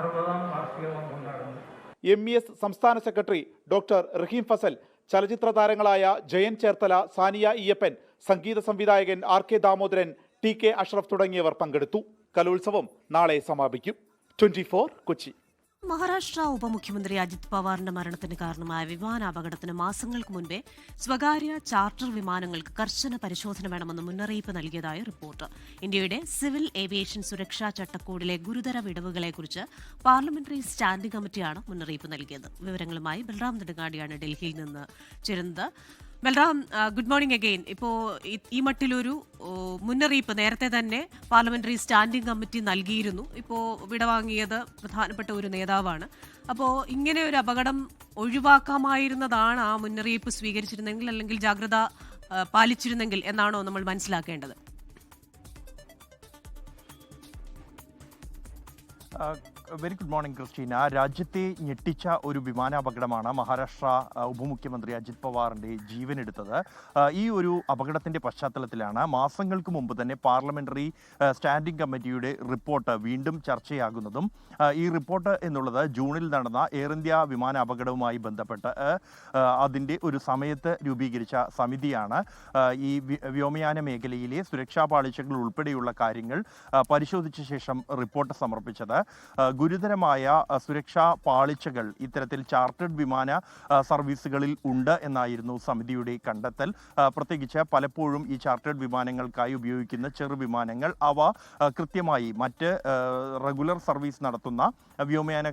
60ാം വാർഷികമാണ് കൊണ്ടാടുന്നത്. MES സംസ്ഥാന സെക്രട്ടറി ഡോക്ടർ റഹീം ഫസൽ, ചലച്ചിത്ര താരങ്ങളായ ജയൻ ചേർത്തല, സാനിയ ഇയ്യപ്പൻ, സംഗീത സംവിധായകൻ RK ദാമോദരൻ, TK അഷ്റഫ് തുടങ്ങിയവർ പങ്കെടുത്തു. കലോത്സവം നാളെ സമാപിക്കും. 24 കൊച്ചി. മഹാരാഷ്ട്ര ഉപമുഖ്യമന്ത്രി അജിത് പവാറിന്റെ മരണത്തിന് കാരണമായ വിമാനാപകടത്തിന് മാസങ്ങൾക്ക് മുൻപേ സ്വകാര്യ ചാർട്ടർ വിമാനങ്ങൾക്ക് കർശന പരിശോധന വേണമെന്ന് മുന്നറിയിപ്പ് നൽകിയതായി റിപ്പോർട്ട്. ഇന്ത്യയുടെ സിവിൽ ഏവിയേഷൻ സുരക്ഷാ ചട്ടക്കൂടിലെ ഗുരുതര വിടവുകളെക്കുറിച്ച് പാർലമെന്ററി സ്റ്റാൻഡിംഗ് കമ്മിറ്റിയാണ് മുന്നറിയിപ്പ് നൽകിയത്. വിവരങ്ങളുമായി ബൽറാം നെടുങ്ങാടിയാണ് ഡൽഹിയിൽ നിന്ന് ചേരുന്നത്. Balram, good morning again. ഇപ്പോൾ ഈ മട്ടിലൊരു മുന്നറിയിപ്പ് നേരത്തെ തന്നെ പാർലമെന്ററി സ്റ്റാൻഡിംഗ് കമ്മിറ്റി നൽകിയിരുന്നു. ഇപ്പോൾ വിടവാങ്ങിയത് പ്രധാനപ്പെട്ട ഒരു നേതാവാണ്. അപ്പോൾ ഇങ്ങനെ ഒരു അപകടം ഒഴിവാക്കാമായിരുന്നതാണ് ആ മുന്നറിയിപ്പ് സ്വീകരിച്ചിരുന്നെങ്കിൽ, അല്ലെങ്കിൽ ജാഗ്രത പാലിച്ചിരുന്നെങ്കിൽ എന്നാണോ നമ്മൾ മനസ്സിലാക്കേണ്ടത്? Very good morning Christina. രാജ്യത്തെ ഞെട്ടിച്ച ഒരു വിമാനാപകടമാണ് മഹാരാഷ്ട്ര ഉപമുഖ്യമന്ത്രി അജിത് പവാറിൻ്റെ ജീവനെടുത്തത്. ഈ ഒരു അപകടത്തിൻ്റെ പശ്ചാത്തലത്തിലാണ് മാസങ്ങൾക്ക് മുമ്പ് തന്നെ പാർലമെന്ററി സ്റ്റാൻഡിംഗ് കമ്മിറ്റിയുടെ റിപ്പോർട്ട് വീണ്ടും ചർച്ചയാകുന്നതും. ഈ റിപ്പോർട്ട് എന്നുള്ളത് ജൂണിൽ നടന്ന എയർ ഇന്ത്യ വിമാന അപകടവുമായി ബന്ധപ്പെട്ട് അതിൻ്റെ ഒരു സമയത്ത് രൂപീകരിച്ച സമിതിയാണ് ഈ വ്യോമയാന മേഖലയിലെ സുരക്ഷാ പാളിച്ചകൾ ഉൾപ്പെടെയുള്ള കാര്യങ്ങൾ പരിശോധിച്ച ശേഷം റിപ്പോർട്ട് സമർപ്പിച്ചത്. ഗുരുതരമായ സുരക്ഷാ പാളിച്ചകൾ ഇത്തരത്തിൽ ചാർട്ടേഡ് വിമാന സർവീസുകളിൽ ഉണ്ട് എന്നായിരുന്നു സമിതിയുടെ കണ്ടെത്തൽ. പ്രത്യേകിച്ച് പലപ്പോഴും ഈ ചാർട്ടേഡ് വിമാനങ്ങൾക്കായി ഉപയോഗിക്കുന്ന ചെറുവിമാനങ്ങൾ അവ കൃത്യമായി മറ്റ് റെഗുലർ സർവീസ് നടത്തുന്ന വ്യോമയാന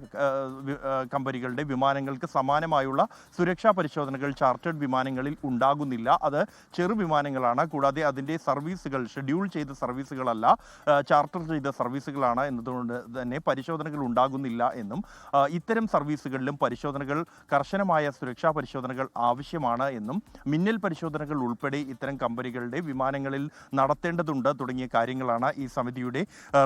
കമ്പനികളുടെ വിമാനങ്ങൾക്ക് സമാനമായുള്ള സുരക്ഷാ പരിശോധനകൾ ചാർട്ടേഡ് വിമാനങ്ങളിൽ ഉണ്ടാകുന്നില്ല. അത് ചെറുവിമാനങ്ങളാണ്. കൂടാതെ അതിൻ്റെ സർവീസുകൾ ഷെഡ്യൂൾ ചെയ്ത സർവീസുകളല്ല, ചാർട്ടർ ചെയ്ത സർവീസുകളാണ് എന്നതുകൊണ്ട് തന്നെ പരിശോധനകൾ ഉണ്ടാകുന്നില്ല എന്നും ഇത്തരം സർവീസുകളിലും പരിശോധനകൾ, കർശനമായ സുരക്ഷാ പരിശോധനകൾ ആവശ്യമാണ് എന്നും മിന്നൽ പരിശോധനകൾ ഉൾപ്പെടെ ഇത്തരം കമ്പനികളുടെ വിമാനങ്ങളിൽ നടത്തേണ്ടതുണ്ട് തുടങ്ങിയ കാര്യങ്ങളാണ് ഈ സമിതിയുടെ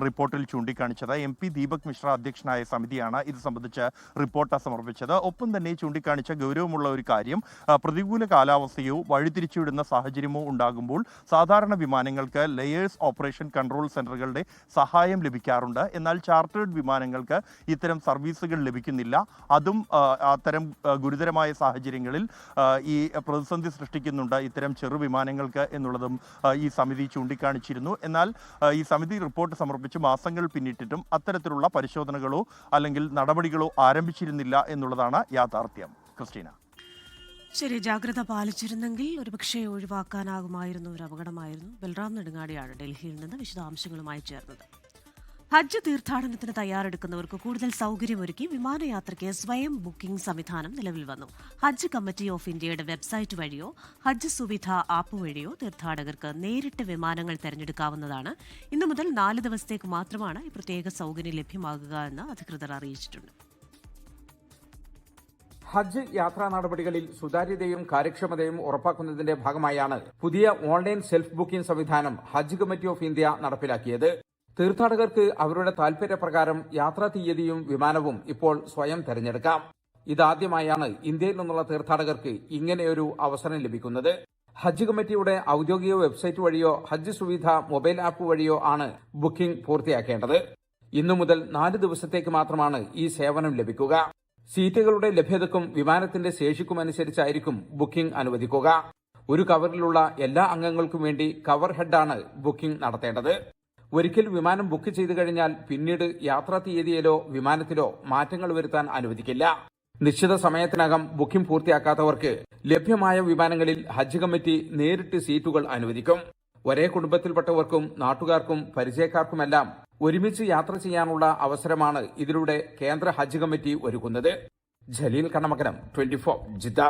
റിപ്പോർട്ടിൽ ചൂണ്ടിക്കാണിച്ചത്. MP ദീപക് മിശ്ര അധ്യക്ഷനായ സമിതിയാണ് ഇത് സംബന്ധിച്ച് റിപ്പോർട്ട് സമർപ്പിച്ചത്. ഒപ്പം തന്നെ ചൂണ്ടിക്കാണിച്ച ഗൗരവമുള്ള ഒരു കാര്യം, പ്രതികൂല കാലാവസ്ഥയോ വഴിതിരിച്ചുവിടുന്ന സാഹചര്യമോ ഉണ്ടാകുമ്പോൾ സാധാരണ വിമാനങ്ങൾക്ക് ലെയേഴ്സ് ഓപ്പറേഷൻ കൺട്രോൾ സെന്ററുകളുടെ സഹായം ലഭിക്കാറുണ്ട്. എന്നാൽ ചാർട്ടേഡ് വിമാനങ്ങൾക്ക് ഇത്തരം സർവീസുകൾ ലഭിക്കുന്നില്ല. അതും അത്തരം ഗുരുതരമായ സാഹചര്യങ്ങളിൽ ഈ പ്രതിസന്ധി സൃഷ്ടിക്കുന്നുണ്ട് ഇത്തരം ചെറുവിമാനങ്ങൾക്ക് എന്നുള്ളതും ഈ സമിതി ചൂണ്ടിക്കാണിച്ചിരുന്നു. എന്നാൽ ഈ സമിതി റിപ്പോർട്ട് സമർപ്പിച്ച് മാസങ്ങൾ പിന്നിട്ടിട്ടും അത്തരത്തിലുള്ള പരിശോധനകളോ അല്ലെങ്കിൽ നടപടികളോ ആരംഭിച്ചിരുന്നില്ല എന്നുള്ളതാണ് യാഥാർത്ഥ്യം. ക്രിസ്റ്റീന. ശരി, ജാഗ്രത പാലിച്ചിരുന്നെങ്കിൽ ഒരുപക്ഷെ ഒഴിവാക്കാനാകുമായിരുന്ന ഒരു അപകടമായിരുന്നു. ബൽറാം നെടുങ്ങാടിയാണ് ഡൽഹിയിൽ നിന്ന് വിശദാംശങ്ങളുമായി ചേർന്നത്. ഹജ്ജ് തീർത്ഥാടനത്തിന് തയ്യാറെടുക്കുന്നവർക്ക് കൂടുതൽ സൗകര്യമൊരുക്കി വിമാനയാത്രയ്ക്ക് സ്വയം ബുക്കിംഗ് സംവിധാനം നിലവിൽ വന്നു. ഹജ്ജ് കമ്മിറ്റി ഓഫ് ഇന്ത്യയുടെ വെബ്സൈറ്റ് വഴിയോ ഹജ്ജ് സുവിധ ആപ്പ് വഴിയോ തീർത്ഥാടകർക്ക് നേരിട്ട് വിമാനങ്ങൾ തിരഞ്ഞെടുക്കാവുന്നതാണ്. ഇന്നു മുതൽ 4 ദിവസത്തേക്ക് മാത്രമാണ് ഈ പ്രത്യേക സൗകര്യം ലഭ്യമാകുക എന്ന് അധികൃതർ അറിയിച്ചിട്ടുണ്ട്. ഹജ്ജ് യാത്രാ നടപടികളിൽ സുതാര്യതയും കാര്യക്ഷമതയും ഉറപ്പാക്കുന്നതിന്റെ ഭാഗമായാണ് പുതിയ ഓൺലൈൻ സെൽഫ് ബുക്കിംഗ് സംവിധാനം ഹജ്ജ് കമ്മിറ്റി ഓഫ് ഇന്ത്യ നടപ്പിലാക്കിയത്. തീർത്ഥാടകർക്ക് അവരുടെ താൽപര്യപ്രകാരം യാത്രാ തീയതിയും വിമാനവും ഇപ്പോൾ സ്വയം തെരഞ്ഞെടുക്കാം. ഇതാദ്യമായാണ് ഇന്ത്യയിൽ നിന്നുള്ള തീർത്ഥാടകർക്ക് ഇങ്ങനെയൊരു അവസരം ലഭിക്കുന്നത്. ഹജ്ജ് കമ്മിറ്റിയുടെ ഔദ്യോഗിക വെബ്സൈറ്റ് വഴിയോ ഹജ്ജ് സുവിധ മൊബൈൽ ആപ്പ് വഴിയോ ആണ് ബുക്കിംഗ് പൂർത്തിയാക്കേണ്ടത്. ഇന്നു മുതൽ 4 ദിവസത്തേക്ക് മാത്രമാണ് ഈ സേവനം ലഭിക്കുക. സീറ്റുകളുടെ ലഭ്യതക്കും വിമാനത്തിന്റെ ശേഷിക്കുമനുസരിച്ചായിരിക്കും ബുക്കിംഗ് അനുവദിക്കുക. ഒരു കവറിലുള്ള എല്ലാ അംഗങ്ങൾക്കും വേണ്ടി കവർ ഹെഡാണ് ബുക്കിംഗ് നടത്തേണ്ടത്. ഒരിക്കൽ വിമാനം ബുക്ക് ചെയ്തു കഴിഞ്ഞാൽ പിന്നീട് യാത്രാ തീയതിയിലോ വിമാനത്തിലോ മാറ്റങ്ങൾ വരുത്താൻ അനുവദിക്കില്ല. നിശ്ചിത സമയത്തിനകം ബുക്കിംഗ് പൂർത്തിയാക്കാത്തവർക്ക് ലഭ്യമായ വിമാനങ്ങളിൽ ഹജ്ജ് കമ്മിറ്റി നേരിട്ട് സീറ്റുകൾ അനുവദിക്കും. ഒരേ കുടുംബത്തിൽപ്പെട്ടവർക്കും നാട്ടുകാർക്കും പരിചയക്കാർക്കുമെല്ലാം ഒരുമിച്ച് യാത്ര ചെയ്യാനുള്ള അവസരമാണ് ഇതിലൂടെ കേന്ദ്ര ഹജ്ജ് കമ്മിറ്റി ഒരുക്കുന്നത്. ജലീൽ കണ്ണമകരം, 24 ജിദ്ദ.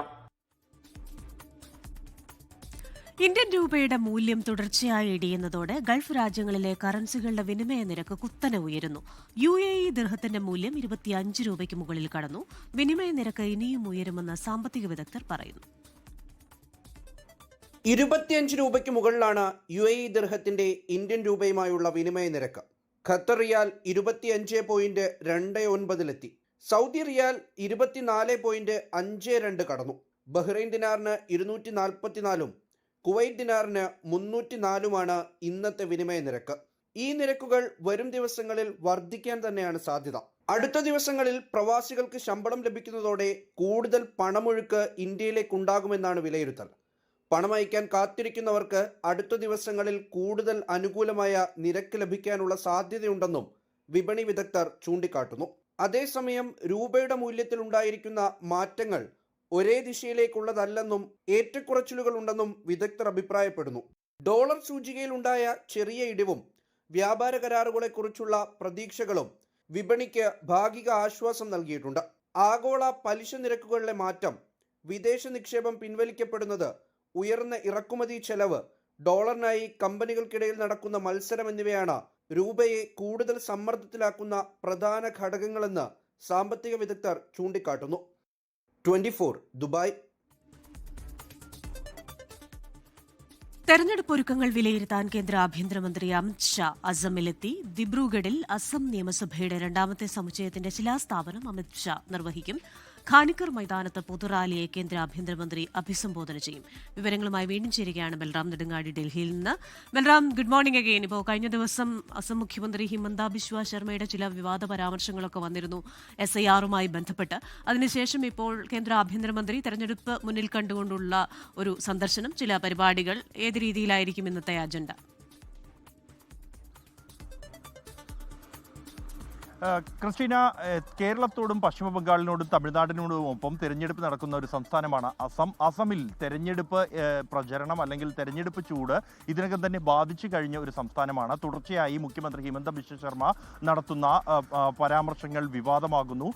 ഇന്ത്യൻ രൂപയുടെ മൂല്യം തുടർച്ചയായി ഇടിയുന്നതോടെ ഗൾഫ് രാജ്യങ്ങളിലെ കറൻസികളുടെ വിനിമയ നിരക്ക് കുത്തനെ ഉയരുന്നു. UAE ദിർഹത്തിന്റെ മൂല്യം 25 രൂപയ്ക്ക് മുകളിൽ കടന്നു. വിനിമയ നിരക്ക് ഇനിയും ഉയരുമെന്ന് സാമ്പത്തിക വിദഗ്ധർ പറയുന്നു. 25 രൂപയ്ക്ക് മുകളിലാണ് UAE ദിർഹത്തിന്റെ ഇന്ത്യൻ രൂപയുമായുള്ള വിനിമയ നിരക്ക്. ഖത്തർ റിയാൽ 25.29 സൗദി റിയാൽ 24.52 കടന്നു. ബഹ്റൈൻ ദിനാറിന് 244 കുവൈറ്റ് ദിനാറിന് 304 ഇന്നത്തെ വിനിമയ നിരക്ക്. ഈ നിരക്കുകൾ വരും ദിവസങ്ങളിൽ വർദ്ധിക്കാൻ തന്നെയാണ് സാധ്യത. അടുത്ത ദിവസങ്ങളിൽ പ്രവാസികൾക്ക് ശമ്പളം ലഭിക്കുന്നതോടെ കൂടുതൽ പണമൊഴുക്ക് ഇന്ത്യയിലേക്കുണ്ടാകുമെന്നാണ് വിലയിരുത്തൽ. പണം അയക്കാൻ കാത്തിരിക്കുന്നവർക്ക് അടുത്ത ദിവസങ്ങളിൽ കൂടുതൽ അനുകൂലമായ നിരക്ക് ലഭിക്കാനുള്ള സാധ്യതയുണ്ടെന്നും വിപണി വിദഗ്ധർ ചൂണ്ടിക്കാട്ടുന്നു. അതേസമയം രൂപയുടെ മൂല്യത്തിൽ ഉണ്ടായിരിക്കുന്ന മാറ്റങ്ങൾ ഒരേ ദിശയിലേക്കുള്ളതല്ലെന്നും ഏറ്റക്കുറച്ചിലുകൾ ഉണ്ടെന്നും വിദഗ്ധർ അഭിപ്രായപ്പെടുന്നു. ഡോളർ സൂചികയിൽ ഉണ്ടായ ചെറിയ ഇടിവും വ്യാപാര കരാറുകളെക്കുറിച്ചുള്ള പ്രതീക്ഷകളും വിപണിക്ക് ഭാഗിക ആശ്വാസം നൽകിയിട്ടുണ്ട്. ആഗോള പലിശ നിരക്കുകളിലെ മാറ്റം, വിദേശ നിക്ഷേപം പിൻവലിക്കപ്പെടുന്നത്, ഉയർന്ന ഇറക്കുമതി ചെലവ്, ഡോളറിനായി കമ്പനികൾക്കിടയിൽ നടക്കുന്ന മത്സരം എന്നിവയാണ് രൂപയെ കൂടുതൽ സമ്മർദ്ദത്തിലാക്കുന്ന പ്രധാന ഘടകങ്ങളെന്ന് സാമ്പത്തിക വിദഗ്ധർ ചൂണ്ടിക്കാട്ടുന്നു. 24 ദുബായ്. തെരഞ്ഞെടുപ്പ് ഒരുക്കങ്ങൾ വിലയിരുത്താൻ കേന്ദ്ര ആഭ്യന്തരമന്ത്രി അമിത് ഷാ അസമിലെത്തി. ദിബ്രുഗഡിൽ അസം നിയമസഭയുടെ 2ാമത്തെ സമുച്ചയത്തിന്റെ ശിലാസ്ഥാപനം അമിത് ഷാ നിർവഹിക്കും. ഖാനിക്കർ മൈതാനത്ത് പൊതുറാലിയെ കേന്ദ്ര ആഭ്യന്തരമന്ത്രി അഭിസംബോധന ചെയ്യും. വിവരങ്ങളുമായി വീണ്ടും ചേരുകയാണ് ബൽറാം നെടുങ്ങാടി ഡൽഹിയിൽ നിന്ന്. Balram, good morning again. ഇപ്പോൾ കഴിഞ്ഞ ദിവസം അസം മുഖ്യമന്ത്രി ഹിമന്ത ബിശ്വ ശർമ്മയുടെ ചില വിവാദ പരാമർശങ്ങളൊക്കെ വന്നിരുന്നു SIR-മായി ബന്ധപ്പെട്ട്. അതിനുശേഷം ഇപ്പോൾ കേന്ദ്ര ആഭ്യന്തരമന്ത്രി തെരഞ്ഞെടുപ്പ് മുന്നിൽ കണ്ടുകൊണ്ടുള്ള ഒരു സന്ദർശനം, ചില പരിപാടികൾ, ഏത് രീതിയിലായിരിക്കും ഇന്നത്തെ അജണ്ട? ക്രിസ്റ്റീന, കേരളത്തോടും പശ്ചിമ ബംഗാളിനോടും തമിഴ്നാടിനോടും ഒപ്പം തെരഞ്ഞെടുപ്പ് നടക്കുന്ന ഒരു സംസ്ഥാനമാണ് അസം. അസമിൽ തെരഞ്ഞെടുപ്പ് പ്രചരണം അല്ലെങ്കിൽ തെരഞ്ഞെടുപ്പ് ചൂട് ഇതിനകം തന്നെ ബാധിച്ചു കഴിഞ്ഞ ഒരു സംസ്ഥാനമാണ്. തുടർച്ചയായി മുഖ്യമന്ത്രി ഹിമന്ത ബിശ്വ ശർമ്മ നടത്തുന്ന പരാമർശങ്ങൾ വിവാദമാകുന്നു.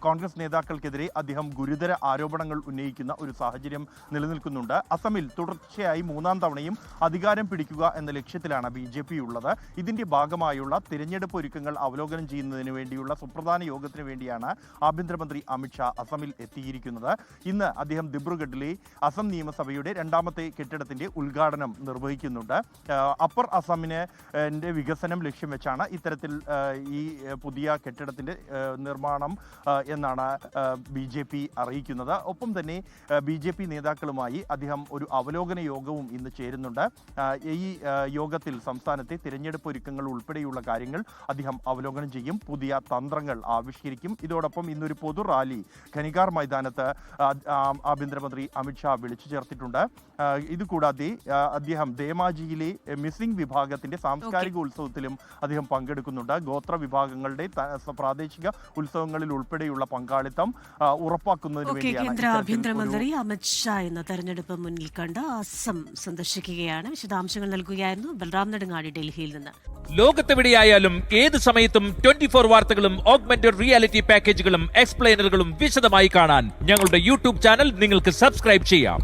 കോൺഗ്രസ് നേതാക്കൾക്കെതിരെ അദ്ദേഹം ഗുരുതര ആരോപണങ്ങൾ ഉന്നയിക്കുന്ന ഒരു സാഹചര്യം നിലനിൽക്കുന്നുണ്ട്. അസമിൽ തുടർച്ചയായി 3ാം തവണയും അധികാരം പിടിക്കുക എന്ന ലക്ഷ്യത്തിലാണ് BJP ഉള്ളത്. ഇതിന്റെ ഭാഗമായുള്ള തിരഞ്ഞെടുപ്പ് ഒരുക്കങ്ങൾ അവലോകനം ചെയ്യുന്നതിന് വേണ്ടിയുള്ള സുപ്രധാന യോഗത്തിന് വേണ്ടിയാണ് ആഭ്യന്തരമന്ത്രി അമിത് ഷാ അസമിൽ എത്തിയിരിക്കുന്നത്. ഇന്ന് അദ്ദേഹം ദിബ്രുഗഡിലെ അസം നിയമസഭയുടെ 2ാമത്തെ കെട്ടിടത്തിന്റെ ഉദ്ഘാടനം നിർവഹിക്കുന്നുണ്ട്. അപ്പർ അസമിന്റെ വികസനം ലക്ഷ്യം വെച്ചാണ് ഇത്തരത്തിൽ ഈ പുതിയ കെട്ടിടത്തിന്റെ നിർമ്മാണം എന്നാണ് BJP അറിയിക്കുന്നത്. ഒപ്പം തന്നെ BJP നേതാക്കളുമായി അദ്ദേഹം ഒരു അവലോകന യോഗവും ഇന്ന് ചേരുന്നുണ്ട്. ഈ യോഗത്തിൽ സംസ്ഥാനത്തെ തിരഞ്ഞെടുപ്പ് ഒരുക്കങ്ങൾ ഉൾപ്പെടെയുള്ള കാര്യങ്ങൾ അദ്ദേഹം അവലോകനം ചെയ്യും. പുതിയ തന്ത്രങ്ങൾ ആവിഷ്കരിക്കും. ഇതോടൊപ്പം ഇന്നൊരു പൊതു റാലി ഖനികാർ മൈതാനത്ത് ആഭ്യന്തരമന്ത്രി അമിത് ഷാ വിളിച്ചു ചേർത്തിട്ടുണ്ട്. ഇതുകൂടാതെ അദ്ദേഹം ധേമാജിയിലെ മിസിംഗ് വിഭാഗത്തിന്റെ സാംസ്കാരിക ഉത്സവത്തിലും അദ്ദേഹം പങ്കെടുക്കുന്നുണ്ട്. ഗോത്ര വിഭാഗങ്ങളുടെ പ്രാദേശിക ഉത്സവങ്ങളിൽ ഉൾപ്പെടെയുള്ള പങ്കാളിത്തം ഉറപ്പാക്കുന്നതിന് വേണ്ടിയാണ് കേന്ദ്ര ആഭ്യന്തരമന്ത്രി അമിത് ഷാ ഇന്ന് തെരഞ്ഞെടുപ്പ് മുന്നിൽ കണ്ട് അസം സന്ദർശിക്കുകയാണ്. വിശദാംശങ്ങൾ നൽകുകയായിരുന്നു ബൽറാം നെടുങ്ങാടി ഡൽഹിയിൽ നിന്ന്. ലോകത്തെവിടെയായാലും ഏത് സമയത്തും 24 വാർത്തകളും ഓഗ്മെന്റഡ് റിയാലിറ്റി പാക്കേജുകളും എക്സ്പ്ലെയിനറുകളും വിശദമായി കാണാൻ ഞങ്ങളുടെ YouTube ചാനൽ നിങ്ങൾക്ക് സബ്സ്ക്രൈബ് ചെയ്യാം.